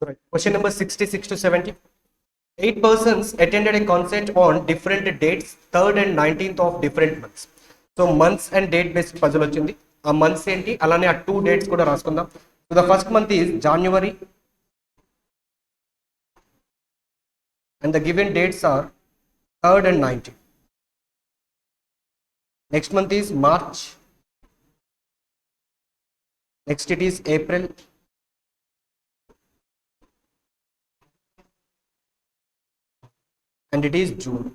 Right. Question number 66 to 70. 8 persons attended a concert on different dates, 3rd and 19th of different months. So months and date based puzzle వచ్చింది. ఆ months ఏంటి అలానే ఆ 2 dates కూడా రాసుకుందాం. So the first month is January and the given dates are 3rd and 19th. Next month is March. Next it is April. And it is June.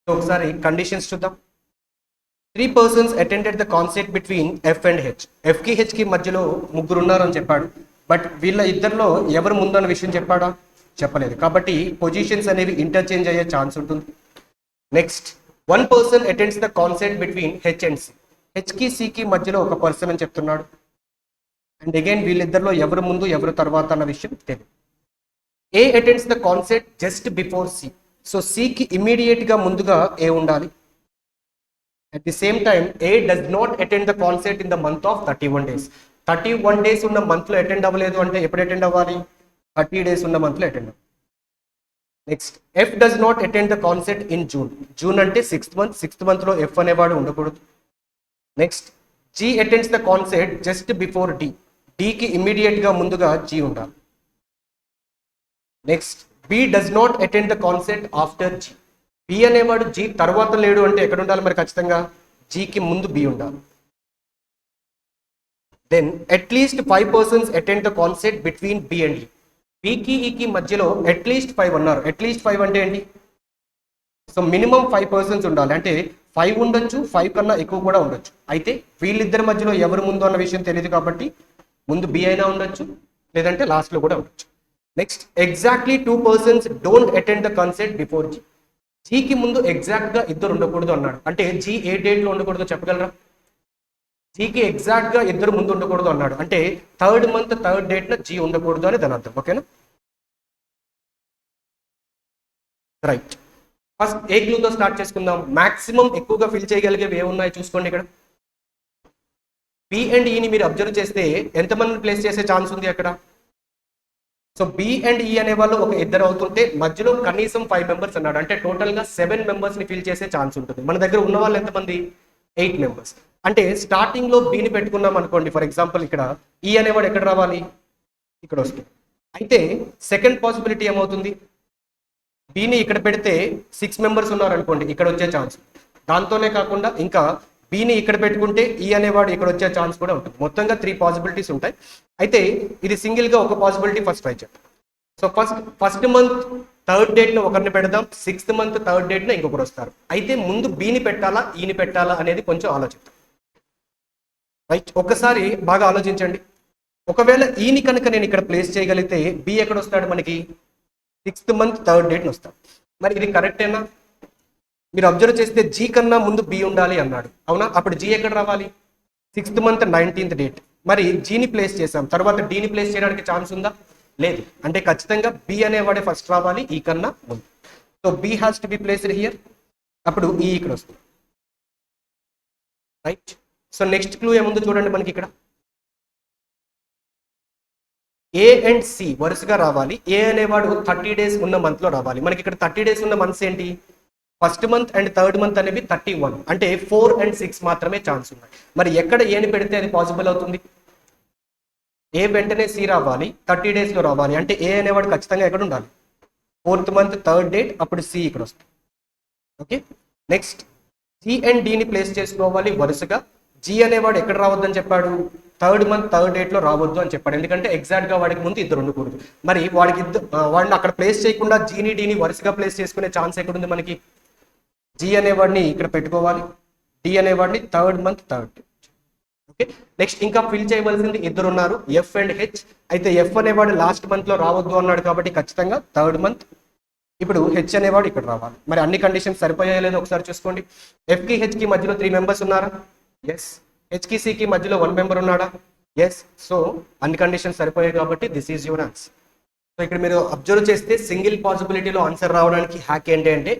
So ఒకసారి conditions చూద్దాం. 3 persons attended the concert between F and H. F కి H కి మధ్యలో ముగ్గురు ఉన్నారు అని చెప్పాడు. But వీళ్ళ ఇద్దరిలో ఎవరు ముందన్న విషయం చెప్పాడా? చెప్పలేదు. కాబట్టి పొజిషన్స్ అనేవి ఇంటర్చేంజ్ అయ్యే ఛాన్స్ ఉంటుంది. Next 1 person attends the concert between H and C. H కి C కి మధ్యలో ఒక పర్సన్ అని చెప్తున్నాడు. అండ్ అగైన్ వీళ్ళిద్దరిలో ఎవరు ముందు ఎవరు తర్వాత అన్న విషయం తెలియదు. A attends the concert just before C. So C కి ఇమ్మీడియట్ గా ముందుగా A ఉండాలి. At the same time, A does not attend the concert in the month of 31 days. 31 days ఉన్న మంత్ లో అటెండ్ అవ్వలేదు అంటే ఎప్పుడు అటెండ్ అవ్వాలి? 30 days ఉన్న మంత్ లో అటెండ్ అవ్వాలి. Next F does not attend the concert in June. June అంటే 6th month. 6th month లో F అనేవాడు ఉండకూడదు. Next G attends the concert just before D. D కి ఇమ్మీడియట్ గా ముందుగా G ఉండాలి. Next B does not attend the concert after G. B అనేవాడు G తర్వాత లేడు అంటే ఎక్కడ ఉండాలి మరి? ఖచ్చితంగా G కి ముందు B ఉండాలి. Then at least 5 persons attend the concert between B and E. B కి E కి మధ్యలో అట్లీస్ట్ 5 అన్నారు. అట్లీస్ట్ 5 అంటే ఏంటి? సో మినిమం 5 persons ఉండాలి. అంటే 5 ఉండొచ్చు, 5 కన్నా ఎక్కువ కూడా ఉండొచ్చు. అయితే వీళ్ళిద్దరి మధ్యలో ఎవరు ముందు అన్న విషయం తెలియదు కాబట్టి ముందు B అయినా ఉండొచ్చు, లేదంటే లాస్ట్ లో కూడా ఉండొచ్చు. Next exactly 2 persons don't attend the concert before G. G కి ముందు ఎగ్జాక్ట్ గా ఇద్దరు ఉండకూడదు అన్నాడు. అంటే G ఏ డేట్ లో ఉండకూడదో చెప్పగలరా? G కి ఎగ్జాక్ట్ గా ఇద్దరు ముందు ఉండకూడదు అన్నాడు. అంటే 3rd month 3rd date లో G ఉండకూడదు అని దాని అర్థం. ఓకేనా? రైట్. ఫస్ట్ ఏ క్లూ తో స్టార్ట్ చేసుకుందాం. మాక్సిమం ఎక్కువగా ఫిల్ చేయగలిగేవి ఏమున్నాయి చూసుకోండి. ఇక్కడ B అండ్ E ని మీరు అబ్జర్వ్ చేస్తే ఎంతమందిని ప్లేస్ చేసే ఛాన్స్ ఉంది అక్కడ? సో B అండ్ E అనే వాళ్ళు ఒక ఇద్దరు అవుతుంటే మధ్యలో కనీసం 5 members అన్నాడు. అంటే టోటల్ గా 7 members ని ఫిల్ చేసే ఛాన్స్ ఉంటుంది. మన దగ్గర ఉన్న వాళ్ళు ఎంతమంది? 8 members. అంటే స్టార్టింగ్ లో B ని పెట్టుకున్నాం అనుకోండి. ఫర్ ఎగ్జాంపుల్ ఇక్కడ E అనేవాడు ఎక్కడ రావాలి? ఇక్కడ వస్తుంది. అయితే సెకండ్ పాసిబిలిటీ ఏమవుతుంది? B ని ఇక్కడ పెడితే 6 members ఉన్నారు అనుకోండి, ఇక్కడ వచ్చే ఛాన్స్. దాంతోనే కాకుండా ఇంకా B ని ఇక్కడ పెట్టుకుంటే E అనేవాడు ఇక్కడ వచ్చే ఛాన్స్ కూడా ఉంటుంది. మొత్తంగా 3 పాసిబిలిటీస్ ఉంటాయి. అయితే ఇది సింగిల్ గా ఒక పాసిబిలిటీ ఫస్ట్ ట్రై చేద్దాం. So first month 3rd date లో ఒకరిని పెడదాం, 6th month 3rd date లో ఇంకొకరు వస్తారు. అయితే ముందు B ని పెట్టాలా E ని పెట్టాలా అనేది కొంచెం ఆలోచిద్దాం. రైట్, ఒకసారి బాగా ఆలోచించండి. ఒకవేళ E ని కనుక నేను ఇక్కడ ప్లేస్ చేయగలిగితే B ఎక్కడ వస్తాడు మనకి? 6th month 3rd date వస్తాడు. మరి ఇది కరెక్టేనా? మీరు అబ్జర్వ్ చేస్తే G కన్నా ముందు B ఉండాలి అన్నాడు, అవునా? అప్పుడు G ఎక్కడ రావాలి? 6th month 19th date. మరి G ని ప్లేస్ చేసాం, తర్వాత D ని ప్లేస్ చేయడానికి ఛాన్స్ ఉందా? లేదు. అంటే ఖచ్చితంగా B అనేవాడే ఫస్ట్ రావాలి E కన్నా ముందు. So B has to be placed here. అప్పుడు E ఇక్కడ వస్తుంది. రైట్. సో నెక్స్ట్ క్లూ ఏముందో చూడండి మనకి ఇక్కడ. A అండ్ C వరుసగా రావాలి. A అనేవాడు 30 days ఉన్న మంత్ లో రావాలి. మనకి ఇక్కడ 30 days ఉన్న మంత్స్ ఏంటి? First month and 3rd month అనేవి 31. అంటే 4 and 6 మాత్రమే ఛాన్స్ ఉన్నాయి. మరి ఎక్కడ ఏని పెడితే అది పాసిబుల్ అవుతుంది? ఏ వెంటనే C రావాలి, 30 days లో రావాలి. అంటే ఏ అనేవాడు ఖచ్చితంగా ఎక్కడ ఉండాలి? 4th month 3rd date. అప్పుడు C ఇక్కడ వస్తుంది. Okay. Next C and D ని ప్లేస్ చేసుకోవాలి వరుసగా. G అనేవాడు ఎక్కడ రావద్దని చెప్పాడు? 3rd month 3rd date లో రావద్దు అని చెప్పాడు. ఎందుకంటే ఎగ్జాక్ట్ గా వాడికి ముందు ఇద్దరు ఉండకూడదు. మరి వాడిని అక్కడ ప్లేస్ చేయకుండా G ని D ని వరుసగా ప్లేస్ చేసుకునే ఛాన్స్ ఎక్కడుంది మనకి? G అనేవాడిని ఇక్కడ పెట్టుకోవాలి, D అనేవాడిని 3rd month 3rd date. Okay. Next ఇంకా ఫిల్ చేయవలసింది ఇద్దరు ఉన్నారు, F అండ్ H. అయితే F అనేవాడు లాస్ట్ మంత్ లో రావద్దు అన్నాడు కాబట్టి ఖచ్చితంగా 3rd month. ఇప్పుడు H అనేవాడు ఇక్కడ రావాలి. మరి అన్ని కండిషన్స్ సరిపోయాయో లేదో ఒకసారి చూసుకోండి. F కి H కి మధ్యలో 3 members ఉన్నారా? ఎస్. H కి C కి మధ్యలో 1 member ఉన్నాడా? ఎస్. సో అన్ని కండిషన్స్ సరిపోయాయి కాబట్టి this is your answer. So ఇక్కడ మీరు అబ్జర్వ్ చేస్తే సింగిల్ పాసిబిలిటీలో ఆన్సర్ రావడానికి హ్యాక్ ఏంటి అంటే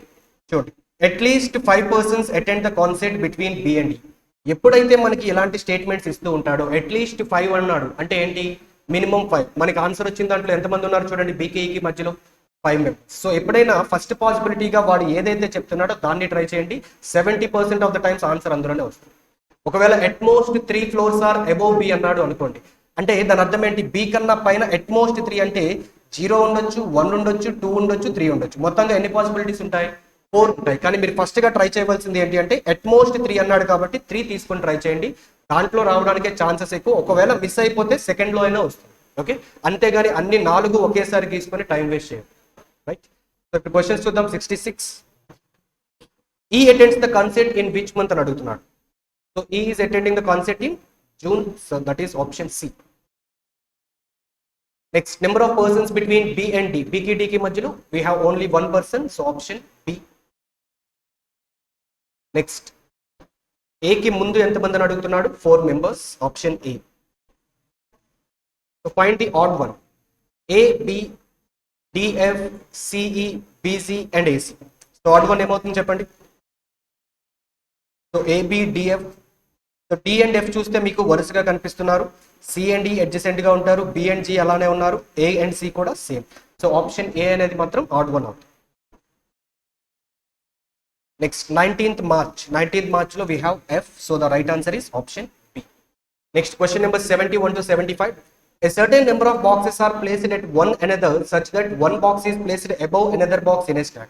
చూడండి, at least 5 persons attend the concept between B and E. ఎప్పుడైతే మనకి ఇలాంటి స్టేట్మెంట్స్ ఇస్తూ ఉంటాడో అట్లీస్ట్ 5 అన్నాడు అంటే ఏంటి? మినిమం 5. మనకి ఆన్సర్ వచ్చిన దాంట్లో ఎంతమంది ఉన్నారు చూడండి, బీకేఈకి మధ్యలో 5 మెంబర్స్. సో ఎప్పుడైనా ఫస్ట్ పాసిబిలిటీగా వాడు ఏదైతే చెప్తున్నాడో దాన్ని ట్రై చేయండి. 70% ఆఫ్ ద టైమ్స్ ఆన్సర్ అందులోనే వస్తుంది. ఒకవేళ at most 3 floors are above B అన్నాడు అనుకోండి, అంటే దాని అర్థం ఏంటి, బి కన్నా పైన అట్మోస్ట్ 3 అంటే 0 ఉండొచ్చు, 1 ఉండొచ్చు, 2 ఉండొచ్చు, 3 ఉండొచ్చు. మొత్తంగా ఎన్ని పాసిబిలిటీస్ ఉంటాయి? 4 ఉంటాయి. కానీ మీరు ఫస్ట్ గా ట్రై చేయవలసింది ఏంటి అంటే అట్మోస్ట్ 3 అన్నాడు కాబట్టి 3 తీసుకొని ట్రై చేయండి. దాంట్లో రావడానికే ఛాన్సెస్ ఎక్కువ. ఒకవేళ మిస్ అయిపోతే సెకండ్ లో అయినా వస్తుంది. ఓకే, అంతేగాని అన్ని 4 ఒకేసారి తీసుకొని టైం వేస్ట్ చేయండి. రైట్, సో ఇప్పుడు క్వశ్చన్స్ చూద్దాం. 66, ఈ attends the concept in which month అని అడుగుతున్నాడు. సో ఈ is attending the concept in June, so that is option C. Next, number of persons between B and D. B ki D ki madhyalo we have only one person, so option B. Next, A ki mundu enta mandi ani adugutunnadu? 4 members, option A. So find the odd one. A, B, D, F, C, E, B, C and AC. So odd one ఏమవుతుంది చెప్పండి? So A, B, D, F. So D and F చూస్తే మీకు వరుసగా కనిపిస్తున్నారు. C and ఈ adjacent గా ఉంటారు. B and G అలానే ఉన్నారు. ఏ అండ్ సి కూడా సేమ్. సో ఆప్షన్ ఏ అనేది మాత్రం ఆడ్ వన్ అవుతుంది. నెక్స్ట్ 19th March లో we have F. So the right answer is option B. Next, question number 71 to 75. A certain number of boxes are placed at one another such that one box is placed above another box in a stack.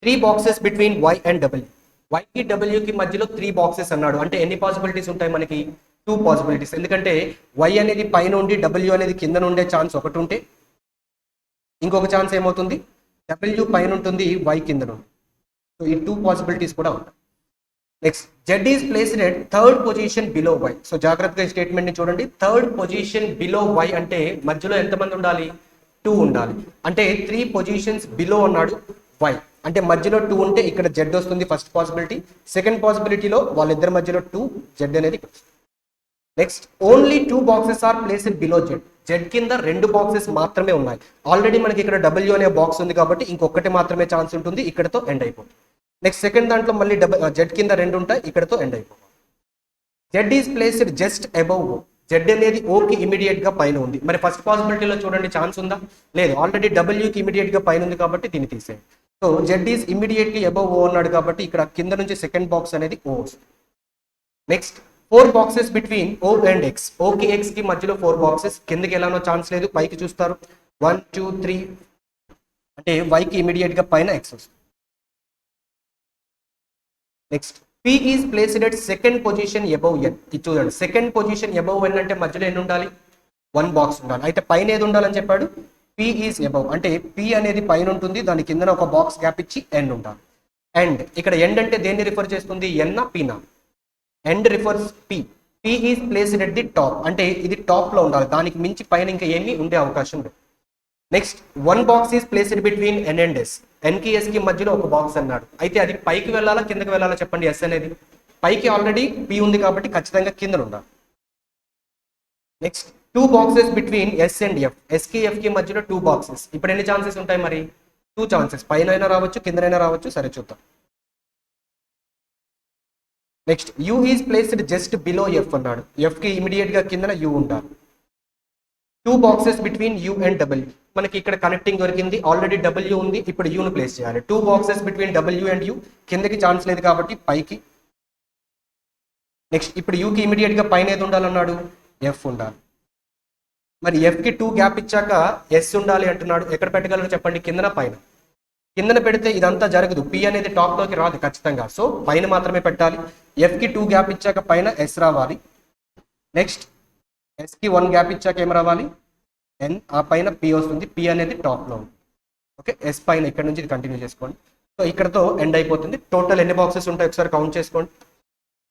3 boxes between Y and W. Y కి W కి మధ్యలో 3 boxes అన్నాడు. అంటే ఎన్ని possibilities ఉంటాయి మనకి? 2 possibilities. ఎందుకంటే Y అనేది పైన ఉండి W అనేది కింద ఉండే ఛాన్స్ ఒకటి ఉంటే, ఇంకొక ఛాన్స్ ఏమవుతుంది, W పైన ఉంటుంది, Y కింద ఉంది. సో ఈ 2 పాసిబిలిటీస్ కూడా ఉంటాయి. Next, Z is placed at third position below Y. So జాగ్రత్తగా ఈ స్టేట్మెంట్ ని చూడండి. థర్డ్ పొజిషన్ బిలో Y అంటే మధ్యలో ఎంతమంది ఉండాలి? 2 ఉండాలి. అంటే 3 పొజిషన్స్ బిలో అన్నాడు Y. అంటే మధ్యలో 2 ఉంటే ఇక్కడ Z వస్తుంది, ఫస్ట్ పాసిబిలిటీ. సెకండ్ పాసిబిలిటీలో వాళ్ళిద్దరి మధ్యలో 2, Z అనేది. Next, only 2 boxes are placed below Z. Z కింద 2 బాక్సెస్ మాత్రమే ఉన్నాయి. ఆల్రెడీ మనకి ఇక్కడ W అనే బాక్స్ ఉంది కాబట్టి ఇంకొకటి మాత్రమే ఛాన్స్ ఉంటుంది, ఇక్కడతో ఎండ్ అయిపోతుంది. నెక్స్ట్, సెకండ్ దాంట్లో మళ్ళీ Z కింద 2 ఉంటాయి, ఇక్కడతో ఎండ్ అయిపోతుంది. Z is placed just above O. Z అనేది O కి ఇమీడియట్ గా పైన ఉంది. మరి ఫస్ట్ పాసిబిలిటీలో చూడండి ఛాన్స్ ఉందా? లేదు. ఆల్రెడీ W కి ఇమీడియట్ గా పైన ఉంది కాబట్టి దీన్ని తీసేయండి. So Z is immediately above O అన్నాడు కాబట్టి ఇక్కడ కింద నుంచి సెకండ్ బాక్స్ అనేది O వస్తుంది. Next, 4 boxes between O and X. O కి X కి మధ్యలో 4 బాక్సెస్. కిందకి ఎలానో ఛాన్స్ లేదు, పైకి చూస్తారు. 1, 2, 3 అంటే Y కి ఇమీడియట్ గా పైన X వస్తుంది. Next, P is placed at second position above N. ఇది చూడండి, సెకండ్ పొజిషన్ అబౌవ్ N అంటే మధ్యలో ఎన్ని ఉండాలి? 1 బాక్స్ ఉండాలి. అయితే పైన ఏది ఉండాలని చెప్పాడు? P is above. అంటే P అనేది పైన ఉంటుంది, దాని కింద ఒక బాక్స్ గ్యాప్ ఇచ్చి N ఉండాలి. అండ్ ఇక్కడ ఎండ్ అంటే దేన్ని రిఫర్ చేస్తుంది? N నా P నా? End refers P. P is placed at the top. అంటే ఇది టాప్ లో ఉండాలి, దానికి మించి పైన ఇంకా ఏమీ ఉండే అవకాశం లేదు. Next, 1 box is placed between N and S. N కి S కి మధ్యలో ఒక బాక్స్ అన్నాడు. అయితే అది పైకి వెళ్ళాలా కిందకి వెళ్ళాలా చెప్పండి? S అనేది పైకి, ఆల్రెడీ P ఉంది కాబట్టి ఖచ్చితంగా కింద ఉండాలి. Next, 2 boxes between S and F. S కి F కి మధ్యలో 2 బాక్సెస్. ఇప్పుడు ఎన్ని ఛాన్సెస్ ఉంటాయి మరి? 2 ఛాన్సెస్. పైన అయినా రావచ్చు, కిందనైనా రావచ్చు. సరే చూద్దాం. Next, U is placed just below F అన్నాడు. F కి ఇమీడియట్ గా కిందన U ఉండాలి. 2 boxes between U and W. మనకి ఇక్కడ కనెక్టింగ్ దొరికింది, ఆల్రెడీ W ఉంది, ఇప్పుడు U ను ప్లేస్ చేయాలి. 2 boxes between W and U. కిందకి ఛాన్స్ లేదు కాబట్టి పైకి. నెక్స్ట్, ఇప్పుడు U కి ఇమీడియట్ గా పైన ఏది ఉండాలన్నాడు? F ఉండాలి. మరి F కి 2 గ్యాప్ ఇచ్చాక S ఉండాలి అంటున్నాడు. ఎక్కడ పెట్టగలరు చెప్పండి? కిందన పైన? కిందన పెడితే ఇదంతా జరగదు, P అనేది టాప్ లోకి రాదు ఖచ్చితంగా. సో పైన మాత్రమే పెట్టాలి. F కి 2 గ్యాప్ ఇచ్చాక పైన S రావాలి. నెక్స్ట్, S కి 1 గ్యాప్ ఇచ్చాక ఏం రావాలి? N. ఆ పైన P వస్తుంది. P అనేది టాప్ లో ఉంది. ఓకే, S పైన ఇక్కడ నుంచి ఇది కంటిన్యూ చేసుకోండి. సో ఇక్కడతో ఎండ్ అయిపోతుంది. టోటల్ ఎన్ని బాక్సెస్ ఉంటాయి ఒకసారి కౌంట్ చేసుకోండి.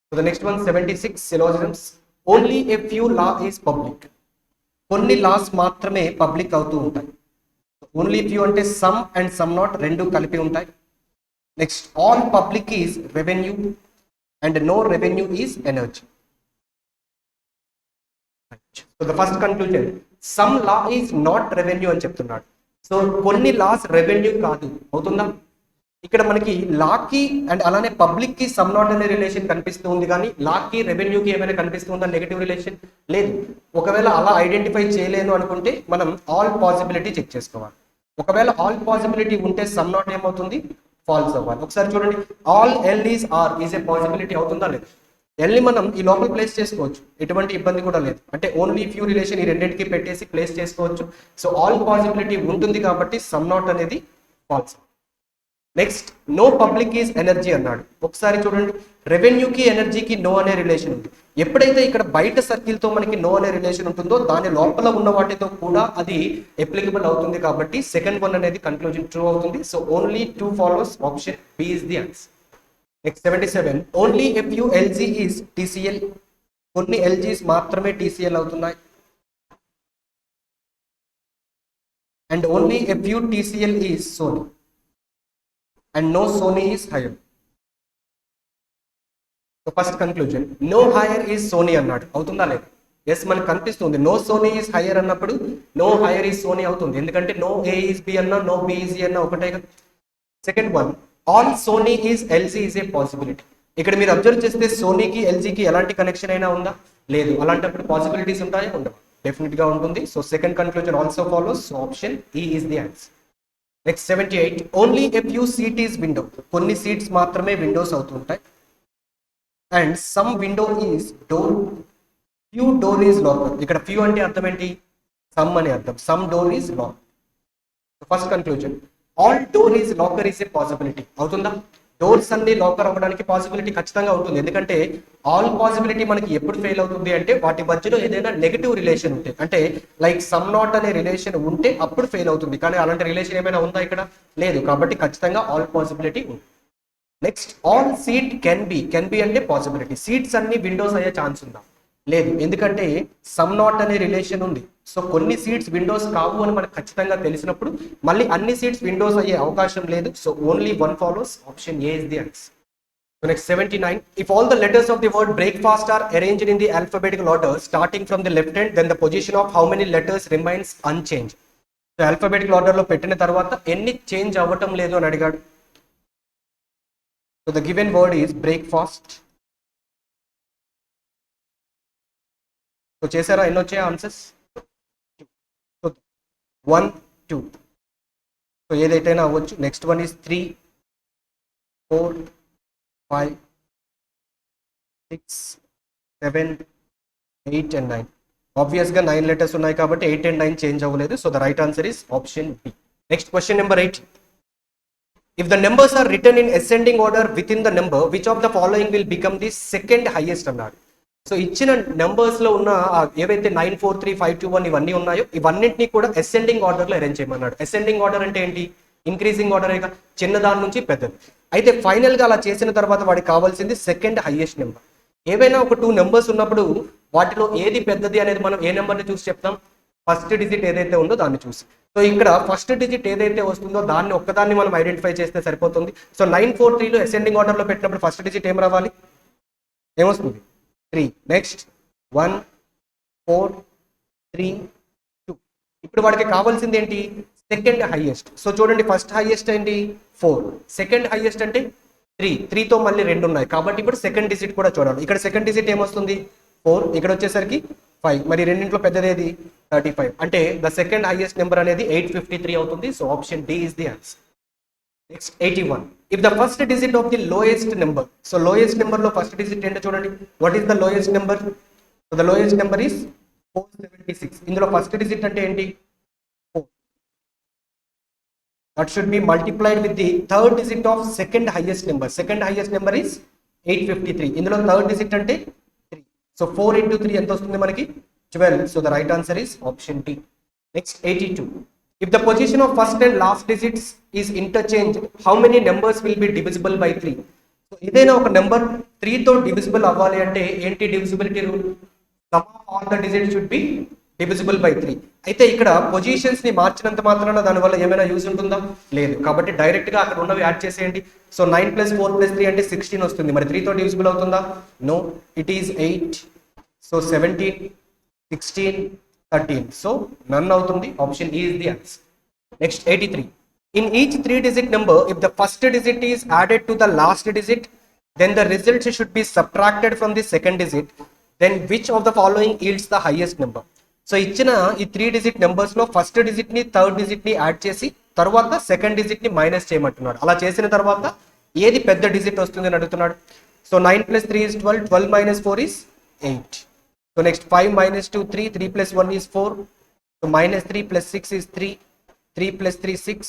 So the next one 76 syllogisms. Only a few law is public. కొన్ని లాస్ మాత్రమే పబ్లిక్ అవుతూ ఉంటాయి. ఓన్లీ ఫ్యూ అంటే సమ్ అండ్ సమ్ నాట్ రెండు కలిపి ఉంటాయి. Next, all public is revenue and no revenue is energy. So the first conclusion, some law is not revenue అని చెప్తున్నాడు. సో కొన్ని లాస్ రెవెన్యూ కాదు, అవుతుందా? ఇక్కడ మనకి లాకి అండ్ అలానే పబ్లిక్ కి సమ్ నాట్ అనే రిలేషన్ కనిపిస్తూ ఉంది, కానీ లాకి రెవెన్యూకి ఏమైనా కనిపిస్తుందా నెగటివ్ రిలేషన్? లేదు. ఒకవేళ అలా ఐడెంటిఫై చేయలేను అనుకుంటే మనం ఆల్ పాసిబిలిటీ చెక్ చేసుకోవాలి. ఒకవేళ ఆల్ పాసిబిలిటీ ఉంటే సమ్ నాట్ ఏమవుతుంది? ఫాల్స్ అవ్వాలి. ఒకసారి చూడండి, all L is R is A possibility అవుతుందా లేదు? ఎల్ని మనం ఈ లోపల ప్లేస్ చేసుకోవచ్చు, ఎటువంటి ఇబ్బంది కూడా లేదు. అంటే ఓన్లీ ఫ్యూ రిలేషన్ ఈ రెండింటికి పెట్టేసి ప్లేస్ చేసుకోవచ్చు. సో ఆల్ పాసిబిలిటీ ఉంటుంది కాబట్టి సమ్ నాట్ అనేది false. Next, no public is energy అన్నాడు. ఒకసారి చూడండి, రెవెన్యూకి ఎనర్జీకి నో అనే రిలేషన్ ఉంది. ఎప్పుడైతే ఇక్కడ బయట సర్కిల్తో మనకి నో అనే రిలేషన్ ఉంటుందో దాని లోపల ఉన్న వాటితో కూడా అది అప్లికబుల్ అవుతుంది, కాబట్టి సెకండ్ వన్ అనేది కన్క్లూజన్ ట్రూ అవుతుంది. So only 2 follows, option B is the answer. Next 77, only a few LG is TCL. కొన్ని ఎల్జీస్ మాత్రమే టీసీఎల్ అవుతున్నాయి. And only a few TCL is Sony. And no Sony is higher. So first conclusion, no higher is Sony అన్నాడు. అవుతుందా లేదు? Yes, మనకు కనిపిస్తుంది no Sony is Haier అన్నప్పుడు no Haier is Sony అవుతుంది, ఎందుకంటే నో ఏ ఈజ్ బి అన్నా no B is అన్నా ఒకటే కదా. Second one, all Sony is LG is A possibility. ఇక్కడ మీరు అబ్జర్వ్ చేస్తే సోనీకి ఎల్జీకి ఎలాంటి కనెక్షన్ అయినా ఉందా? లేదు. అలాంటప్పుడు పాసిబిలిటీస్ ఉంటాయా? ఉండవు. డెఫినెట్ గా ఉంటుంది. So second conclusion also follows. So option E is the answer. Next 78, only a few seat is window. కొన్ని సీట్స్ మాత్రమే విండోస్ అవుతుంటాయి. And some window is door, few door is locker. ఇక్కడ few అంటే అర్థం ఏంటి? Some అని అర్థం. Some door is lock. First conclusion, all door is locker is A possibility. అవుతుందా? డోర్స్ అన్ని లాకర్ అవ్వడానికి పాసిబిలిటీ ఖచ్చితంగా ఉంటుంది, ఎందుకంటే ఆల్ పాసిబిలిటీ మనకి ఎప్పుడు ఫెయిల్ అవుతుంది అంటే వాటి మధ్యలో ఏదైనా నెగటివ్ రిలేషన్ ఉంటే, అంటే లైక్ సమ్ నాట్ అనే రిలేషన్ ఉంటే అప్పుడు ఫెయిల్ అవుతుంది. కానీ అలాంటి రిలేషన్ ఏమైనా ఉందా ఇక్కడ? లేదు. కాబట్టి ఖచ్చితంగా ఆల్ పాసిబిలిటీ ఉంది. Next, all seat can be అంటే పాసిబిలిటీ. సీట్స్ అన్ని విండోస్ అయ్యే ఛాన్స్ ఉందా? లేదు, ఎందుకంటే సమ్ నాట్ అనే రిలేషన్ ఉంది. సో కొన్ని సీట్స్ విండోస్ కావు అని మనకు ఖచ్చితంగా తెలిసినప్పుడు మళ్ళీ అన్ని సీట్స్ విండోస్ అయ్యే అవకాశం లేదు. So only one follows, option A is the answer. So next 79, if all the letters of the word breakfast are arranged in the alphabetical order starting from the left hand, then the position of how many letters remains unchanged. So alphabetical order లో పెట్టిన తర్వాత ఎన్ని change అవ్వటం లేదు అని అడిగాడు. So the given word is breakfast. So చేశారా? ఎన్ని వచ్చాయి ఆన్సర్స్? 1, 2. సో ఏదైతేనా అవ్వచ్చు. Next one is 3, 4, 5, 6, 7, 8 and 9. ఆబ్వియస్గా 9 లెటర్స్ ఉన్నాయి కాబట్టి 8 and 9 చేంజ్ అవ్వలేదు. So the right answer is option B. Next question number 8. If the numbers are written in ascending order within the number, which of the following will become the second highest అన్నాడు. So ఇచ్చిన numbers లో ఉన్న ఏవైతే 9, 4, 3, 5, 2, 1 ఇవన్నీ ఉన్నాయో ఇవన్నింటినీ కూడా ascending order లో arrange చేయమన్నాడు. అసెండింగ్ ఆర్డర్ అంటే ఏంటి? ఇంక్రీజింగ్ ఆర్డర్, చిన్న దాని నుంచి పెద్దది. అయితే ఫైనల్ గా అలా చేసిన తర్వాత వాడికి కావాల్సింది సెకండ్ హైయెస్ట్ నెంబర్. ఏవైనా ఒక 2 నెంబర్స్ ఉన్నప్పుడు వాటిలో ఏది పెద్దది అనేది మనం ఏ నెంబర్ని చూసి చెప్తాం? ఫస్ట్ డిజిట్ ఏదైతే ఉందో దాన్ని చూసి. సో ఇక్కడ ఫస్ట్ డిజిట్ ఏదైతే వస్తుందో దాన్ని ఒక్కదాన్ని మనం ఐడెంటిఫై చేస్తే సరిపోతుంది. సో 9, 4, 3లో అసెండింగ్ ఆర్డర్ లో పెట్టినప్పుడు ఫస్ట్ డిజిట్ ఏం రావాలి? ఏమొస్తుంది? 3. నెక్స్ట్ 1, 4, 3, 2. ఇప్పుడు వాడికి కావాల్సింది ఏంటి? Second highest. సో చూడండి, ఫస్ట్ హైయెస్ట్ ఏంటి? 4. సెకండ్ హైయెస్ట్ అంటే 3. 3తో మళ్ళీ 2 ఉన్నాయి కాబట్టి ఇప్పుడు సెకండ్ డిజిట్ కూడా చూడాలి. ఇక్కడ సెకండ్ డిజిట్ ఏమొస్తుంది? 4. ఇక్కడ వచ్చేసరికి 5. మరి రెండింటిలో పెద్దదేది? 35. అంటే ద సెకండ్ హైయెస్ట్ నెంబర్ అనేది 853 అవుతుంది. So option D is the answer. Next 81. If the first digit of the lowest number, so lowest number లో first digit ఏంటో చూడండి. What is the lowest number? So the lowest number is 476. ఇందులో first digit అంటే ఏంటి? 4. That should be multiplied with the third digit of second highest number. Second highest number is 853. ఇందులో third digit అంటే 3. So 4 into 3 ఎంత వస్తుంది మనకి? 12. So the right answer is option D. Next 82. If the position of first and last digits is interchanged, how many numbers will be divisible by 3? So ఏదైనా ఒక number 3తో divisible అవ్వాలి అంటే ఏంటి divisibility rule? Sum of all the digits should be divisible by 3. అయితే ఇక్కడ positions ని మార్చినంత మాత్రాన దానివల్ల ఏమైనా యూజ్ ఉంటుందా? లేదు. కాబట్టి డైరెక్ట్ గా అక్కడ ఉన్నవి యాడ్ చేసేయండి. సో 9 + 4 + 3 అంటే 16 వస్తుంది. మరి 3తో డివిజిబుల్ అవుతుందా? No, it is 8. So 17, 16, 13. So none అవుతుంది. Option E is the answer. Next 83. In each 3-digit number, if the first digit is added to the last digit, then the result should be subtracted from the second digit. Then which of the following yields the highest number? So ఇచ్చిన ఈ 3-digit numbers లో first digit ని third digit ని add చేసి తర్వాత second digit ని minus చేయమంటున్నాడు. అలా చేసిన తర్వాత ఏది పెద్ద డిజిట్ వస్తుంది అని అడుగుతున్నాడు. So 9 + 3 is 12, 12 - 4 is 8. So next 5 - 2 3, 3 + 1 is 4. So -3 + 6 is 3, 3 + 3 6.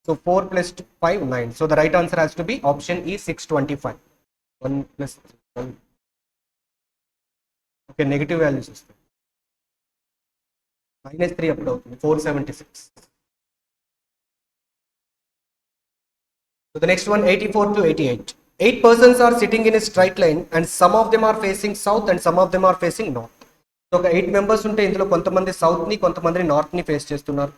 So 4 + 2 5 9. So the right answer has to be option E 625. 1 + 3 1. Okay, negative values వస్తాయి. -3 అప్పుడు అవుతుంది 476. So the next one 84 to 88. 8 persons are sitting in a straight line and some of them are facing south and some of them are facing north. So ఒక 8 members ఉంటే ఇందులో కొంతమంది south ని కొంతమంది north ని ఫేస్ చేస్తున్నారు.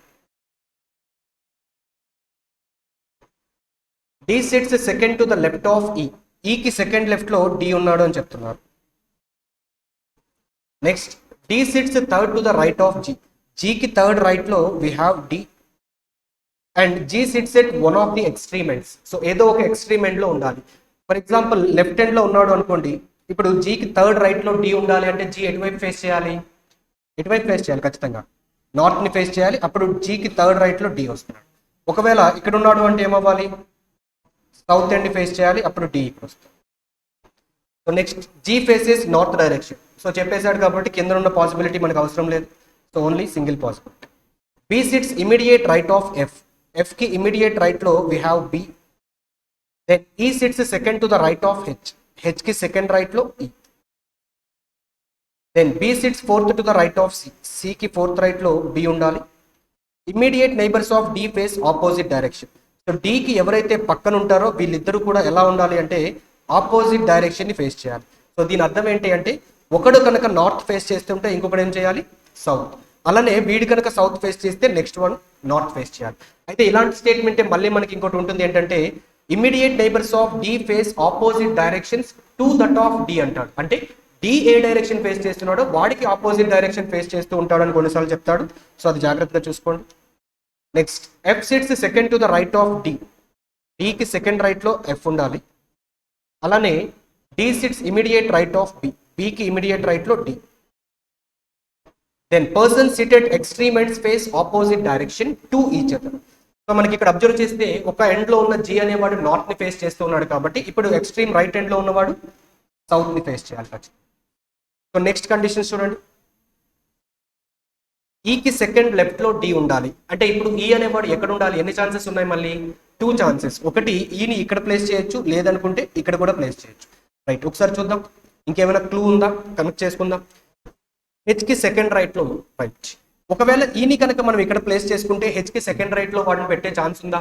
D sits second to the left of E. E కి second left లో D ఉన్నాడు అని చెప్తున్నారు. Next D sits third to the right of G. G కి థర్డ్ రైట్ లో we have D and G sits at one of the extreme ends. So ఏదో ఒక extreme end లో ఉండాలి. ఫర్ ఎగ్జాంపుల్ లెఫ్ట్ ఎండ్ లో ఉన్నాడు అనుకోండి. ఇప్పుడు G కి థర్డ్ రైట్ లో D ఉండాలి అంటే G ఎటువైపు ఫేస్ చేయాలి? ఎటువైపు ఫేస్ చేయాలి? ఖచ్చితంగా నార్త్ ని ఫేస్ చేయాలి. అప్పుడు G కి థర్డ్ రైట్ లో D వస్తున్నాడు. ఒకవేళ ఇక్కడ ఉన్నాడు అంటే ఏమవ్వాలి? సౌత్ ఎండ్ ఫేస్ చేయాలి. అప్పుడు D ఇక్కడ వస్తుంది. So next G faces north direction. So చెప్పేశాడు కాబట్టి కింద ఉన్న పాసిబిలిటీ మనకు అవసరం లేదు. So only single possibility. B sits immediate right of F. F కి ఇమీడియట్ రైట్ లో we have B. Then E sits second to the right of H. H కి సెకండ్ రైట్ లో E. Then B sits fourth to the right of C. C కి fourth right లో B ఉండాలి. Immediate neighbours of D face opposite direction. So D కి ఎవరైతే పక్కన ఉంటారో వీళ్ళిద్దరూ కూడా ఎలా ఉండాలి అంటే ఆపోజిట్ డైరెక్షన్ ని ఫేస్ చేయాలి. సో దీని అర్థం ఏంటి అంటే ఒకడు కనుక నార్త్ ఫేస్ చేస్తుంటే ఇంకొకటి ఏం చేయాలి? సౌత్. అలానే వీడి కనుక సౌత్ ఫేస్ చేస్తే నెక్స్ట్ వన్ నార్త్ ఫేస్ చేయాలి. అయితే ఇలాంటి స్టేట్మెంట్ మళ్ళీ మనకి ఇంకోటి ఉంటుంది ఏంటంటే immediate neighbours of D face opposite directions to that of D అంటాడు. అంటే D ఏ డైరెక్షన్ ఫేస్ చేస్తున్నాడో వాడికి ఆపోజిట్ డైరెక్షన్ ఫేస్ చేస్తూ ఉంటాడు అని కొన్నిసార్లు చెప్తాడు. సో అది జాగ్రత్తగా చూసుకోండి. Next F sits second to the right of D. D కి సెకండ్ రైట్ లో F ఉండాలి. అలానే D sits immediate right of B. B కి ఇమీడియట్ రైట్ లో D. Then person seated extreme ends face opposite direction to each other. So మనకి ఇక్కడ observe చేస్తే ఒక ఎండ్ లో ఉన్న G అనేవాడు నార్త్ ని ఫేస్ చేస్తూ ఉన్నాడు కాబట్టి ఇప్పుడు ఎక్స్ట్రీమ్ రైట్ ఎండ్ లో ఉన్నవాడు సౌత్ ని ఫేస్ చేయాలి. సో నెక్స్ట్ కండిషన్స్ చూడండి. E కి సెకండ్ లెఫ్ట్ లో D ఉండాలి. అంటే ఇప్పుడు E అనేవాడు ఎక్కడ ఉండాలి? ఎన్ని ఛాన్సెస్ ఉన్నాయి? మళ్ళీ 2 ఛాన్సెస్. ఒకటి ఈని ఇక్కడ ప్లేస్ చేయొచ్చు, లేదనుకుంటే ఇక్కడ కూడా ప్లేస్ చేయొచ్చు. రైట్, ఒకసారి చూద్దాం. ఇంకేమైనా క్లూ ఉందా? కనెక్ట్ చేసుకుందాం. H కి సెకండ్ రైట్ లో రైట్. ఒకవేళ ఈని కనుక మనం ఇక్కడ ప్లేస్ చేసుకుంటే H కి సెకండ్ రైట్ లో వాటిని పెట్టే ఛాన్స్ ఉందా?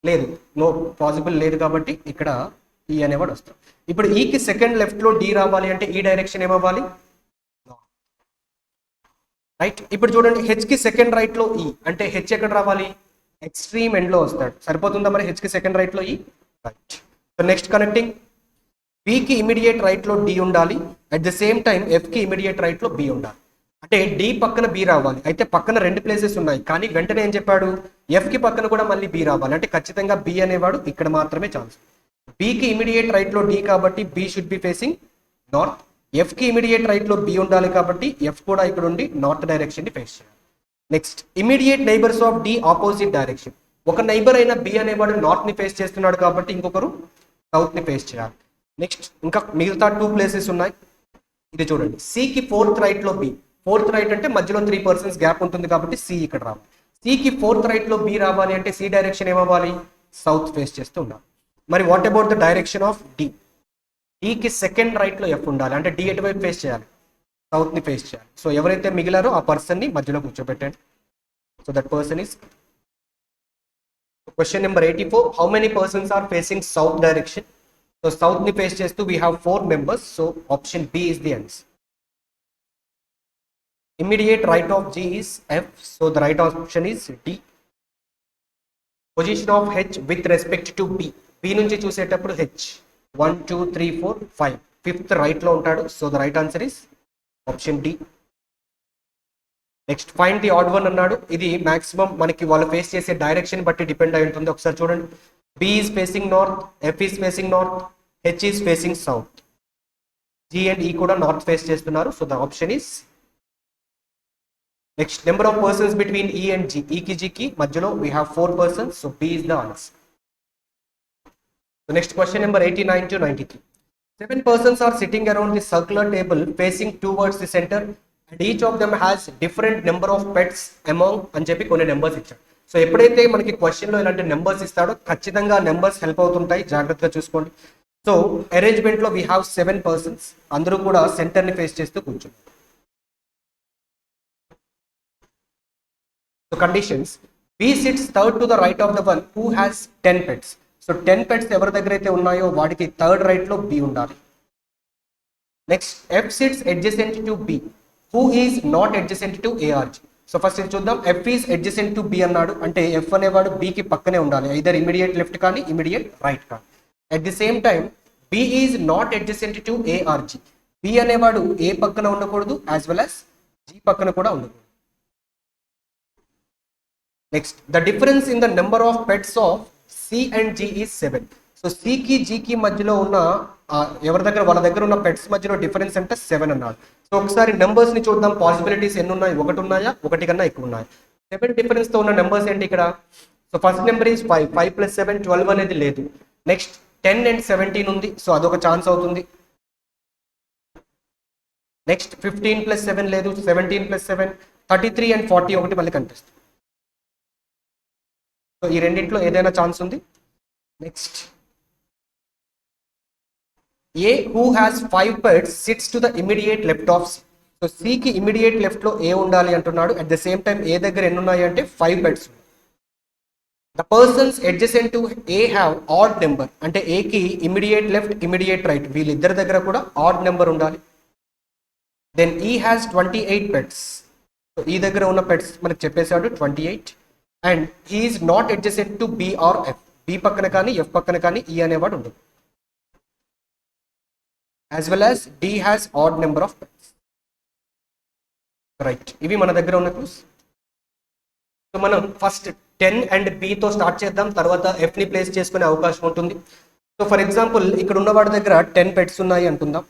లేదు, నో పాసిబుల్ లేదు. కాబట్టి ఇక్కడ E అనేవాడు వస్తాడు. ఇప్పుడు E కి సెకండ్ లెఫ్ట్ లో D రావాలి అంటే ఈ డైరెక్షన్ ఏమవ్వాలి? రైట్. ఇప్పుడు చూడండి H కి సెకండ్ రైట్ లో E అంటే H ఎక్కడ రావాలి? ఎక్స్ట్రీమ్ ఎండ్ లో వస్తాడు. సరిపోతుందా మరి? H కి సెకండ్ రైట్ లో E. Right. So next connecting B కి ఇమీడియట్ రైట్ లో D ఉండాలి. At the same time F కి ఇమీడియట్ రైట్ లో B ఉండాలి. అంటే D పక్కన B రావాలి. అయితే పక్కన రెండు ప్లేసెస్ ఉన్నాయి కానీ వెంటనే ఏం చెప్పాడు? F కి పక్కన కూడా మళ్ళీ B రావాలి. అంటే ఖచ్చితంగా B అనేవాడు ఇక్కడ మాత్రమే ఛాన్స్. B కి ఇమీడియట్ రైట్ లో D కాబట్టి B should be facing north. F కి ఇమీడియట్ రైట్ లో B ఉండాలి కాబట్టి F కూడా ఇక్కడ ఉండి నార్త్ డైరెక్షన్ ని ఫేస్ చేయాలి. Next immediate neighbours of D opposite direction. ఒక నైబర్ అయిన B అనేవాడు నార్త్ ని ఫేస్ చేస్తున్నాడు కాబట్టి ఇంకొకరు సౌత్ ని ఫేస్ చేయాలి. నెక్స్ట్ ఇంకా మిగతా 2 ప్లేసెస్ ఉన్నాయి. ఇది చూడండి. C కి ఫోర్త్ రైట్ లో B. ఫోర్త్ రైట్ అంటే మధ్యలో 3 పర్సన్స్ గ్యాప్ ఉంటుంది కాబట్టి C ఇక్కడ రావాలి. C కి ఫోర్త్ రైట్ లో B రావాలి అంటే C డైరెక్షన్ ఏమవ్వాలి? సౌత్ ఫేస్ చేస్తూ ఉండాలి. మరి what about the direction of D? D కి సెకండ్ రైట్ లో F ఉండాలి. అంటే D ఎటువైపు ఫేస్ చేయాలి? సౌత్ ని ఫేస్ చేయాలి. సో ఎవరైతే మిగిలారో ఆ పర్సన్ ని మధ్యలో కూర్చోబెట్టండి. So that person is question number 84. How many persons are facing south direction? So south ని ఫేస్ చేస్తూ we have 4 members. So option B is the answer. Immediate right of G is F. So the right option is D. Position of H with respect to B. B నుంచి చూసేటప్పుడు H 1 2 3 4 5 fifth right లో ఉంటాడు. So the right answer is option D. Next find the odd one అన్నాడు. ఇది maximum మనకి వాళ్ళు face చేసే direction బట్టి డిపెండ్ అయి ఉంటుంది. ఒకసారి చూడండి, B is facing north, F is facing north, H is facing south, G and E కూడా నార్త్ ఫేస్ చేస్తున్నారు. So the option is next number of persons between E and G, E కి G కి మధ్యలో we have 4 persons. So B is the answer. So next question number 89 to 93. 7 persons are sitting around the circular table facing towards the center and each of them has different number of pets among అని చెప్పి కొన్ని numbers ఇచ్చాడు. So ఎప్పుడైతే మనకి question లో ఇలాంటి numbers ఇస్తాడో ఖచ్చితంగా నెంబర్స్ హెల్ప్ అవుతుంటాయి, జాగ్రత్తగా చూసుకోండి. సో అరేంజ్మెంట్ లో వీ హ్యావ్ 7 persons, అందరూ కూడా సెంటర్ ని ఫేస్ చేస్తూ కూర్చున్నారు. So conditions, B sits third to the right of the one who has 10 pets. So 10 pets ఎవరి దగ్గర అయితే ఉన్నాయో వాడికి థర్డ్ రైట్ లో బి ఉండాలి. Next F sits adjacent to B who is not adjacent to A or G. So first ఇది చూద్దాం, F is adjacent to B అన్నాడు అంటే ఎఫ్ అనేవాడు బికి పక్కనే ఉండాలి, ఐదర్ ఇమీడియట్ లెఫ్ట్ కానీ ఇమీడియట్ రైట్ కానీ. At the same time B is not adjacent to A or G, B అనేవాడు ఏ పక్కన ఉండకూడదు యాజ్ వెల్ యాజ్ జి పక్కన కూడా ఉండకూడదు. Next the difference in the number of pets of C and G is 7. So సికి జీకి మధ్యలో ఉన్న ఎవరి దగ్గర వాళ్ళ దగ్గర ఉన్న పెట్స్ మధ్యలో డిఫరెన్స్ అంటే 7 అన్నాడు. సో ఒకసారి నెంబర్స్ ని చూద్దాం, పాసిబిలిటీస్ ఎన్ని ఉన్నాయి, ఒకటి ఉన్నాయా ఒకటి కన్నా ఎక్కువ ఉన్నాయి. 7 డిఫరెన్స్ తో ఉన్న నెంబర్స్ ఏంటి ఇక్కడ. సో ఫస్ట్ నెంబర్ ఈజ్ 5, 5 + 7 12 అనేది లేదు. నెక్స్ట్ 10 and 17 ఉంది, సో అదొక ఛాన్స్ అవుతుంది. నెక్స్ట్ 15 + 7 లేదు, 17 + 7 33 and 40 ఒకటి మళ్ళీ కనిపిస్తుంది. సో ఈ రెండింటిలో ఏదైనా ఛాన్స్ ఉంది. Next A who has 5 pets sits to the immediate left of C. So సికి ఇమీడియట్ లెఫ్ట్ లో ఏ ఉండాలి అంటున్నాడు. At the same time A దగ్గర ఎన్ని ఉన్నాయి అంటే 5 pets. The persons adjacent to A have odd number, అంటే ఏకి ఇమీడియట్ లెఫ్ట్ ఇమీడియట్ రైట్ వీళ్ళిద్దరి దగ్గర కూడా ఆడ్ నెంబర్ ఉండాలి. Then E has 28 pets. So E దగ్గర ఉన్న పెట్స్ మనకు చెప్పేశాడు 28. And he's not adjacent to B or F, B పక్కన కానీ ఎఫ్ పక్కన కానీ ఈ అనేవాడు ఉండదు. As well as D has odd number of pets. Right, ఇవి మన దగ్గర ఉన్న క్లూస్. సో మనం ఫస్ట్ 10 and బితో స్టార్ట్ చేద్దాం, తర్వాత ఎఫ్ ని ప్లేస్ చేసుకునే అవకాశం ఉంటుంది. సో ఫర్ ఎగ్జాంపుల్ ఇక్కడ ఉన్న వాడి దగ్గర 10 pets ఉన్నాయి అనుకుందాం.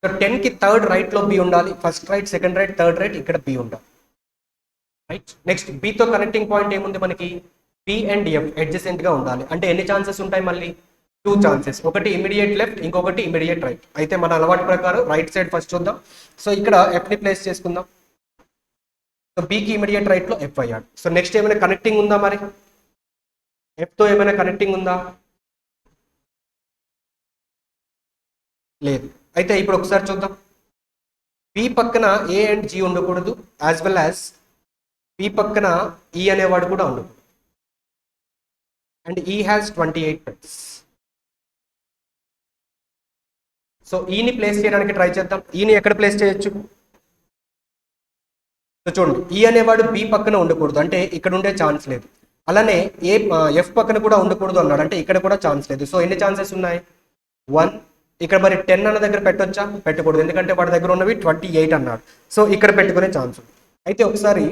సో 10 కి థర్డ్ రైట్ లో బి ఉండాలి, first right second right third right ఇక్కడ బి ఉండాలి. రైట్, నెక్స్ట్ బితో కనెక్టింగ్ పాయింట్ ఏముంది మనకి, పి అండ్ ఎఫ్ అడ్జసెంట్ గా ఉండాలి. అంటే ఎన్ని ఛాన్సెస్ ఉంటాయి మళ్ళీ 2 chances, ఒకటి ఇమీడియట్ లెఫ్ట్ ఇంకొకటి ఇమీడియట్ రైట్. అయితే మన అలవాటు ప్రకారం రైట్ సైడ్ ఫస్ట్ చూద్దాం. సో ఇక్కడ ఎఫ్ ని ప్లేస్ చేసుకుందాం. సో బికి ఇమీడియట్ రైట్ లో ఎఫ్ అయ్యాడు. సో నెక్స్ట్ ఏమైనా కనెక్టింగ్ ఉందా, మరి ఎఫ్ తో ఏమైనా కనెక్టింగ్ ఉందా, లేదు. అయితే ఇప్పుడు ఒకసారి చూద్దాం, బి పక్కన ఏ అండ్ జి ఉండకూడదు, యాజ్ వెల్ యాజ్ బి పక్కన ఈ అనేవాడు కూడా ఉండకూడదు. అండ్ ఈ హ్యాస్ 28 pets. సో ఈని ప్లేస్ చేయడానికి ట్రై చేద్దాం. ఈని ఎక్కడ ప్లేస్ చేయొచ్చు. సో చూడండి, ఈ అనేవాడు బి పక్కన ఉండకూడదు అంటే ఇక్కడ ఉండే ఛాన్స్ లేదు. అలానే ఏ ఎఫ్ పక్కన కూడా ఉండకూడదు అన్నాడు అంటే ఇక్కడ కూడా ఛాన్స్ లేదు. సో ఎన్ని ఛాన్సెస్ ఉన్నాయి, 1. ఇక్కడ మరి 10 అన్న దగ్గర పెట్టొచ్చా, పెట్టకూడదు, ఎందుకంటే వాడి దగ్గర ఉన్నవి 28 అన్నాడు. సో ఇక్కడ పెట్టుకునే ఛాన్స్ ఉంది. అయితే ఒకసారి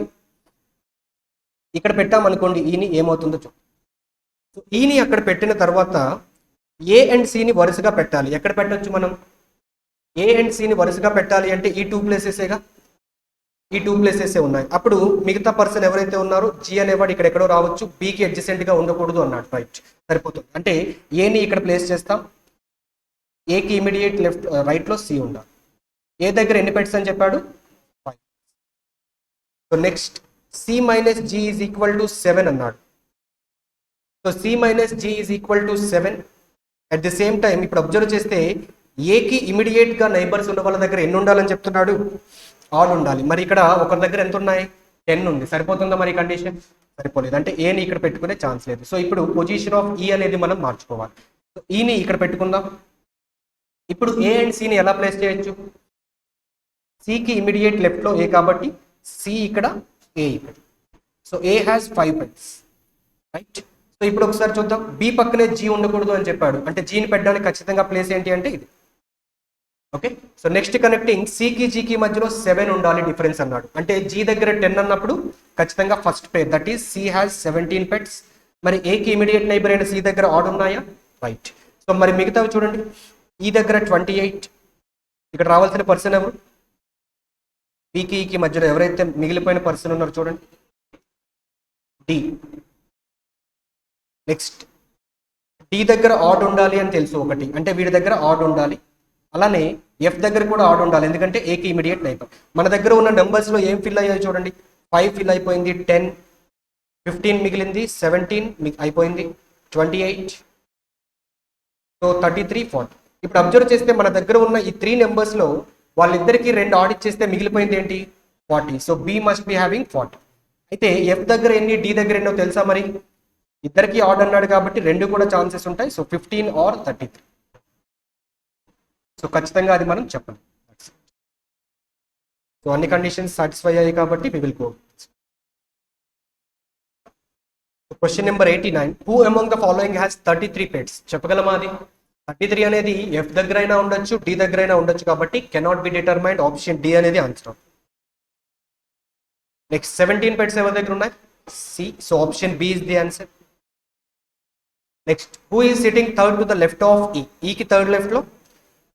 ఇక్కడ పెట్టామనుకోండి, ఈని ఏమవుతుందో చూడండి. సో ఈని అక్కడ పెట్టిన తర్వాత ఏ అండ్ సిని వరుసగా పెట్టాలి. ఎక్కడ పెట్టొచ్చు మనం, ఏ అండ్ సిని వరుసగా పెట్టాలి అంటే ఈ 2 ప్లేసెసేగా, ఈ 2 ప్లేసెసే ఉన్నాయి. అప్పుడు మిగతా పర్సన్ ఎవరైతే ఉన్నారో జి అనేవాడు ఇక్కడ ఎక్కడో రావచ్చు, బికి అడ్జసెంట్ గా ఉండకూడదు అన్నాడు. రైట్, సరిపోతుంది. అంటే ఏని ఇక్కడ ప్లేస్ చేస్తాం, ఏకి ఇమీడియట్ లెఫ్ట్ రైట్ లో సి ఉండాలి. ఏ దగ్గర ఎన్ని పెట్స్ అని చెప్పాడు, 5. So next C minus G is equal to 7 అన్నాడు. So C minus G is equal to 7. At the same time ఇప్పుడు అబ్జర్వ్ చేస్తే ఏకి ఇమీడియట్ గా నైబర్స్ ఉన్న వాళ్ళ దగ్గర ఎన్ని ఉండాలని చెప్తున్నాడు, ఆల్ ఉండాలి. మరి ఇక్కడ ఒకరి దగ్గర ఎంత ఉన్నాయి, 10 ఉంది. సరిపోతుందా మరి కండిషన్, సరిపోలేదు. అంటే ఏని ఇక్కడ పెట్టుకునే ఛాన్స్ లేదు. సో ఇప్పుడు పొజిషన్ ఆఫ్ ఈ అనేది మనం మార్చుకోవాలి. సో ఈని ఇక్కడ పెట్టుకుందాం. ఇప్పుడు ఏ అండ్ సిని ఎలా ప్లేస్ చేయొచ్చు, సికి ఇమీడియట్ లెఫ్ట్ లో ఏ కాబట్టి సి ఇక్కడ, ఏ ఇక్కడ. So A has 5 pets. Right, so ఇప్పుడు ఒకసారి చూద్దాం, బి పక్కనే జీ ఉండకూడదు అని చెప్పాడు అంటే జీని పెట్టడానికి ఖచ్చితంగా ప్లేస్ ఏంటి అంటే ఇది. ఓకే. సో నెక్స్ట్ కనెక్టింగ్ సికి జీకి మధ్యలో 7 ఉండాలి డిఫరెన్స్ అన్నాడు. అంటే జీ దగ్గర 10 అన్నప్పుడు ఖచ్చితంగా first pair that is C has 17 pets. మరి ఏకి ఇమీడియట్ నైబర్ అయిన సి దగ్గర ఆడ్ ఉన్నాయా? రైట్. సో మరి మిగతావి చూడండి. ఈ దగ్గర 28, ఇక్కడ రావాల్సిన పర్సన్ ఎవరు? పీకి ఈకి మధ్యలో ఎవరైతే మిగిలిపోయిన పర్సన్ ఉన్నారో చూడండి, డి. నెక్స్ట్ డి దగ్గర ఆడ్ ఉండాలి అని తెలుసు ఒకటి, అంటే వీడి దగ్గర ఆడ్ ఉండాలి. అలానే ఎఫ్ దగ్గర కూడా ఆడ్ ఉండాలి, ఎందుకంటే ఏకి ఇమీడియట్ నైబర్. మన దగ్గర ఉన్న నెంబర్స్లో ఏం ఫిల్ అయ్యాయి చూడండి. 5 ఫిల్ అయిపోయింది, 10, 15 మిగిలింది, 17 అయిపోయింది, 28, సో 33, 40. ఇప్పుడు అబ్జర్వ్ చేస్తే మన దగ్గర ఉన్న ఈ 3 నెంబర్స్లో వాళ్ళిద్దరికి 2 ఆడ్ ఇచ్చేస్తే మిగిలిపోయింది ఏంటి? 40. So B must be having 40. అయితే ఎఫ్ దగ్గర ఎన్ని, డి దగ్గర ఎన్నో తెలుసా? మరి ఇద్దరికి ఆడ్ అన్నాడు కాబట్టి 2 కూడా ఛాన్సెస్ ఉంటాయి. So 15 are 33. సో ఖచ్చితంగా అది మనం చెప్పాలి. సో అన్ని కండిషన్స్ సాటిస్ఫై అయ్యాయి కాబట్టి we will go. Question number 89. Who among the following has 33 pets? చెప్పగలమా అది? 33 అనేది ఎఫ్ దగ్గర అయినా ఉండొచ్చు, డి దగ్గర అయినా ఉండొచ్చు కాబట్టి cannot be determined. Option D అనేది ఆన్సర్. నెక్స్ట్ 17 పెట్స్ ఎవరి దగ్గర ఉన్నాయి? C. So option B is the answer. Next who is sitting third to the left of E? ఈకి థర్డ్ లెఫ్ట్ లో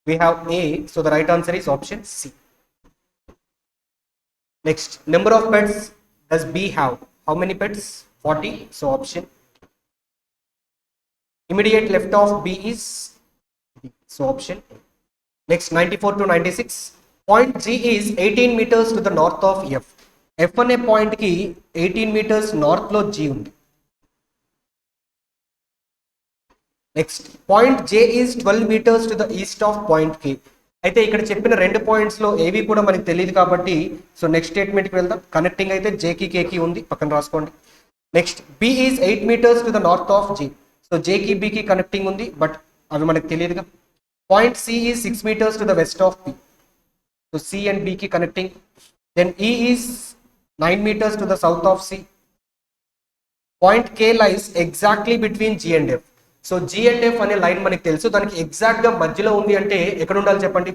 we have A, so the right answer is option C. Next, number of pets does B have? How many pets? 40, so option. Immediate left of B is D, so option A. Next, 94 to 96. Point G is 18 meters to the north of F. F అనే point కి 18 meters north లో G ఉంది. Next point J is 12 meters to the east of point K. అయితే ఇక్కడ చెప్పిన 2 పాయింట్స్లో ఏవి కూడా మనకి తెలియదు కాబట్టి సో నెక్స్ట్ స్టేట్మెంట్కి వెళ్దాం. కనెక్టింగ్ అయితే జేకి కేకి ఉంది, పక్కన రాసుకోండి. Next B is 8 meters to the north of J. So జేకి బికి కనెక్టింగ్ ఉంది, బట్ అవి మనకు తెలియదుగా. Point C is 6 meters to the west of P. So C and బికి connecting. Then E is 9 meters to the south of C. Point K lies exactly between G and F. So G and F అనే line మనకి తెలుసు, దానికి exact గా మధ్యలో ఉంది అంటే ఎక్కడ ఉండాలి చెప్పండి?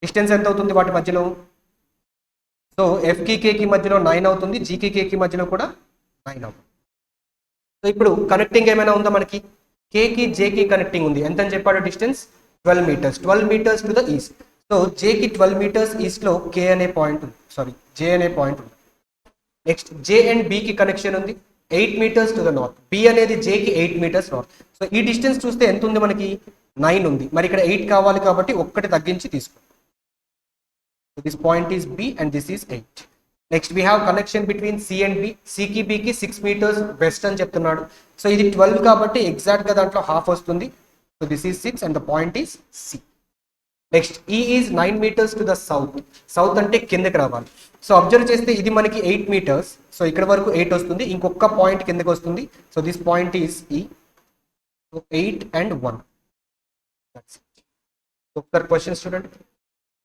డిస్టెన్స్ ఎంత అవుతుంది వాటి మధ్యలో? సో ఎఫ్కి కేకి మధ్యలో 9 అవుతుంది, జీకి కేకి మధ్యలో కూడా 9 అవుతుంది. సో ఇప్పుడు కనెక్టింగ్ ఏమైనా ఉందా మనకి? కేకి జేకి కనెక్టింగ్ ఉంది. ఎంత అని చెప్పాడు distance? 12 meters. 12 meters to the east. So జేకి 12 meters ఈస్ట్ లో కే అనే పాయింట్ ఉంది, సారీ జే అనే పాయింట్ ఉంది. నెక్స్ట్ జే అండ్ బికి కనెక్షన్ ఉంది 8 meters to the north. B అనేది జేకి 8 meters నార్త్. సో ఈ డిస్టెన్స్ చూస్తే ఎంత ఉంది మనకి? 9 ఉంది. మరి ఇక్కడ 8 కావాలి కాబట్టి ఒక్కటి తగ్గించి తీసుకో. This point is B and this is 8. Next we have connection between C and B. సికి బికి 6 meters వెస్ట్ అని చెప్తున్నాడు. సో ఇది 12 కాబట్టి ఎగ్జాక్ట్ గా దాంట్లో హాఫ్ వస్తుంది. So this is 6 and the point is C. Next E is 9 meters to the south. South అంటే కిందకి రావాలి. సో అబ్జర్వ్ చేస్తే ఇది మనకి 8 meters. సో ఇక్కడ వరకు 8 వస్తుంది, ఇంకొక పాయింట్ కిందకి వస్తుంది. సో దిస్ పాయింట్ ఈస్ ఈ. So 8 and 1. ఒకసారి క్వశ్చన్ చూడండి.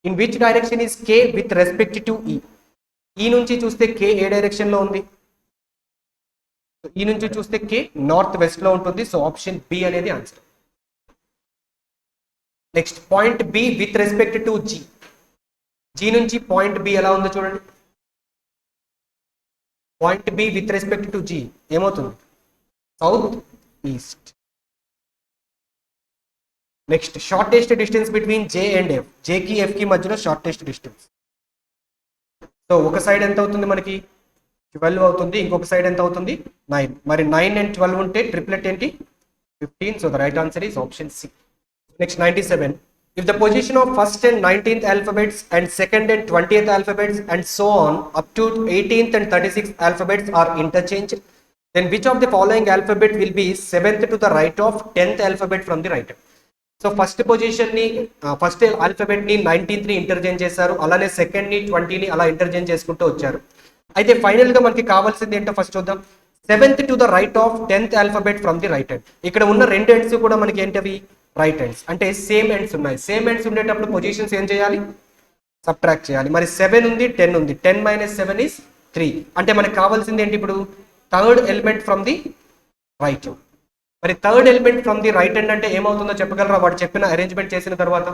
In which direction is K with respect to ఈ? ఈ నుంచి చూస్తే కే ఏ డైరెక్షన్ లో ఉంది? ఈ నుంచి చూస్తే కే నార్త్ వెస్ట్ లో ఉంటుంది. సో ఆప్షన్ బి అనేది answer. Next point B with respect to G. G నుంచి పాయింట్ బి ఎలా ఉందో చూడండి. Point B with respect to G ఏమవుతుంది? South east. Next shortest distance between J and F. జేకి F కి మధ్యలో షార్టెస్ట్ డిస్టెన్స్. సో ఒక సైడ్ ఎంత అవుతుంది మనకి? 12 అవుతుంది, ఇంకొక సైడ్ ఎంత అవుతుంది? 9. మరి 9 and 12 ఉంటే ట్రిప్లెట్ ఏంటి? 15. So the right answer is option C. Next 97. If the position of first and 19th alphabets and second and 20th alphabets and so on up to 18th and 36th alphabets are interchanged, then which of the following alphabet will be 7th to the right of 10th alphabet from the right? So first position ని first alphabet ని 19th ని interchange చేశారు, అలానే second ని 20 ని అలా interchange చేసుకుంటూ వచ్చారు. అయితే ఫైనల్ గా మనకి కావాల్సింది ఏంటో ఫస్ట్ చూద్దాం. 7th to the right of 10th alphabet from the right hand. ఇక్కడ ఉన్న 2 ఎండ్స్ కూడా మనకి ఏంటవి? Right hands. అంటే సేమ్ ఎండ్స్ ఉన్నాయి. సేమ్ ఎండ్స్ ఉండేటప్పుడు పొజిషన్స్ ఏం చేయాలి? సబ్ట్రాక్ట్ చేయాలి. మరి 7 ఉంది, 10 ఉంది. 10 - 7 is 3. అంటే మనకి కావాల్సింది ఏంటి ఇప్పుడు? Third element from the right. మరి third element from the right hand అంటే ఏమవుతుందో చెప్పగలరా? వాడు చెప్పిన అరేంజ్మెంట్ చేసిన తర్వాత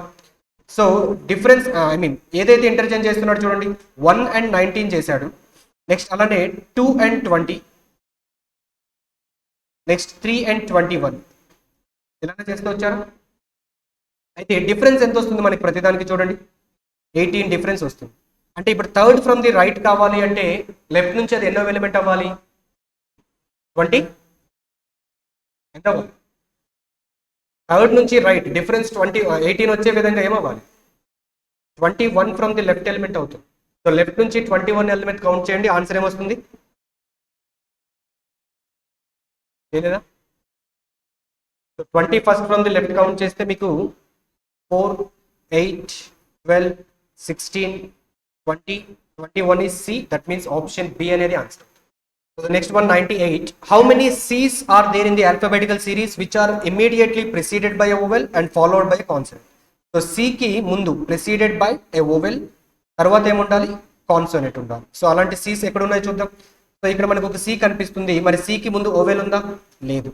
సో డిఫరెన్స్ ఐ మీన్ ఏదైతే ఇంటర్చేంజ్ చేస్తున్నాడు చూడండి, 1 and 19 చేశాడు. నెక్స్ట్ అలానే 2 and 20, నెక్స్ట్ 3 and 21 ఇలానే చేస్తూ వచ్చారా. అయితే డిఫరెన్స్ ఎంత వస్తుంది మనకి ప్రతిదానికి చూడండి, 18 డిఫరెన్స్ వస్తుంది. అంటే ఇప్పుడు థర్డ్ ఫ్రమ్ ది రైట్ కావాలి అంటే లెఫ్ట్ నుంచి అది ఎన్నో ఎలిమెంట్ అవ్వాలి, 20 ఎంత అవ్వాలి, థర్డ్ నుంచి రైట్ డిఫరెన్స్ 18 వచ్చే విధంగా ఏమవ్వాలి, 21 ఫ్రమ్ ది లెఫ్ట్ ఎలిమెంట్ అవుతుంది. సో లెఫ్ట్ నుంచి 21 ఎలిమెంట్ కౌంట్ చేయండి, ఆన్సర్ ఏమొస్తుంది తెలియదా. So 21 from the left count చేస్తే మీకు 4, 8, 12, 16, 20, 21 is C. That means option B అనేది answer. So the next one, 98. How many C's are there in the alphabetical series which are immediately preceded by a vowel and followed by a consonant? So C కి ముందు preceded by a vowel, తర్వాత ఏముండాలి, consonant ఉండాలి. So అలాంటి C's ఎక్కడ ఉన్నాయి చూద్దాం. So ఇక్కడ మనకు ఒక C కనిపిస్తుంది, మరి C కి ముందు ఓవెల్ ఉందా, లేదు.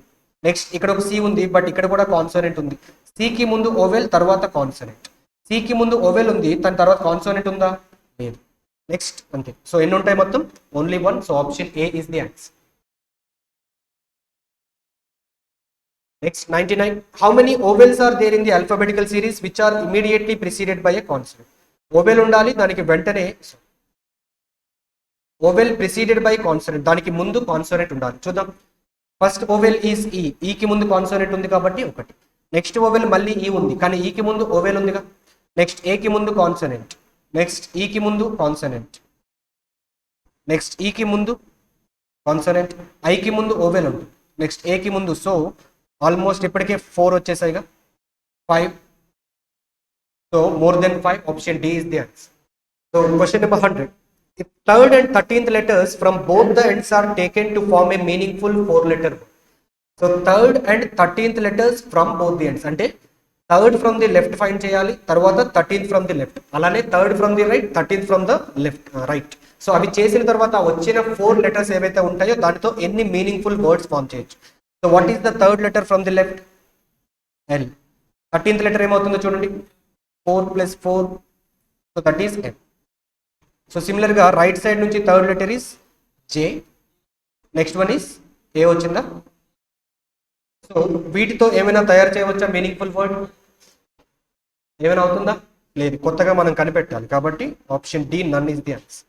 నెక్స్ట్ ఇక్కడ ఒక C ఉంది, బట్ ఇక్కడ కూడా కాన్సోనెంట్ ఉంది. C కి ముందు ఓవెల్ తర్వాత కాన్సోనెంట్, C కి ముందు ఓవెల్ ఉంది, దాని తర్వాత కాన్సోనెంట్ ఉందా, లేదు. నెక్స్ట్ అంతే. సో ఎన్ని ఉంటాయి మొత్తం, only 1. So option A is the answer. Next 99. How many vowels are there in the alphabetical series which are immediately preceded by a consonant. Vowel ఉండాలి, దానికి వెంటనే ఓవెల్ ప్రిసీడెడ్ బై కాన్సోనెంట్, దానికి ముందు consonant ఉండాలి. చూద్దాం. ఫస్ట్ ఓవెల్ ఈస్ ఈ, ఈకి ముందు కాన్సోనెంట్ ఉంది కాబట్టి 1. నెక్స్ట్ ఓవెల్ మళ్ళీ ఈ ఉంది, కానీ ఈకి ముందు ఓవెల్ ఉందిగా. నెక్స్ట్ ఏకి ముందు కాన్సోనెంట్, నెక్స్ట్ ఈకి ముందు కాన్సోనెంట్, నెక్స్ట్ ఈకి ముందు కాన్సోనెంట్, ఐకి ముందు ఓవెల్ ఉంటుంది, నెక్స్ట్ ఏకి ముందు. సో ఆల్మోస్ట్ ఇప్పటికే 4 వచ్చేసాయిగా, 5. So more than 5, option D is the answer. So question number 100. If third and 13th letters from both the ends are taken to form a meaningful 4-letter word. So third and 13th letters from both the ends అంటే third from the left find చేయాలి, తర్వాత 13th from the left, అలానే third from the right, 13th from the left right. So అవి చేసిన తర్వాత వచ్చిన 4 letters ఏవైతే ఉంటాయో దానితో ఎన్ని మీనింగ్ఫుల్ వర్డ్స్ ఫామ్ చేయొచ్చు. So what is the third letter from the left, L. 13th letter ఏమవుతుందో చూడండి, 4 + 4, so that is L. So సిమిలర్గా రైట్ సైడ్ నుంచి third letter is J, next one is a వచ్చిందా. సో వీటితో ఏమైనా తయారు చేయవచ్చా మీనింగ్ఫుల్ వర్డ్, ఏమైనా అవుతుందా, లేదు. కొత్తగా మనం కనిపెట్టాలి కాబట్టి option D none is the answer.